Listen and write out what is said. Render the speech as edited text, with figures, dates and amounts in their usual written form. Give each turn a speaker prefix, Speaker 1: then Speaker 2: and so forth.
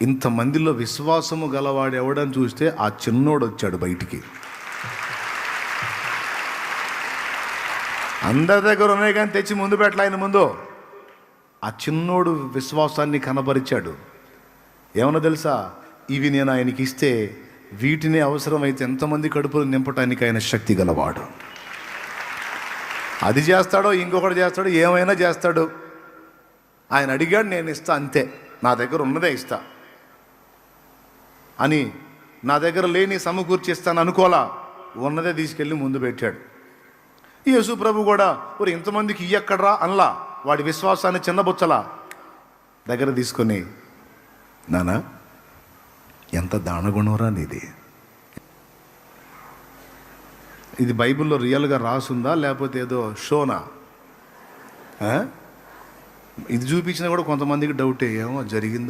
Speaker 1: ఇంతమందిలో విశ్వాసము గలవాడు ఎవడని చూస్తే ఆ చిన్నోడు వచ్చాడు బయటికి. అందరి దగ్గర ఉన్నాయి కానీ తెచ్చి ముందు పెట్టలే ఆయన ముందు. ఆ చిన్నోడు విశ్వాసాన్ని కనబరిచాడు. ఏమన్నా తెలుసా, ఇవి నేను ఆయనకి ఇస్తే వీటిని అవసరమైతే ఎంతమంది కడుపులు నింపటానికి ఆయన శక్తి గలవాడు. అది చేస్తాడో ఇంకొకటి చేస్తాడో ఏమైనా చేస్తాడు. ఆయన అడిగాడు, నేను ఇస్తా అంతే, నా దగ్గర ఉన్నదే ఇస్తా అని. నా దగ్గర లేని సమకూర్చి ఇస్తాను అనుకోలా, ఉన్నదే తీసుకెళ్ళి ముందు పెట్టాడు. యేసు ప్రభు కూడా మరి ఇంతమందికి ఇయ్యక్కడ్రా అనలా, వాడి విశ్వాసాన్ని చిన్నబుచ్చలా దగ్గర తీసుకొని, నానా ఎంత దానగుణంరా నీది. ఇది బైబిల్లో రియల్గా రాసుందా లేకపోతే ఏదో షోనా? ఇది చూపించినా కూడా కొంతమందికి డౌటే, ఏమో జరిగిందా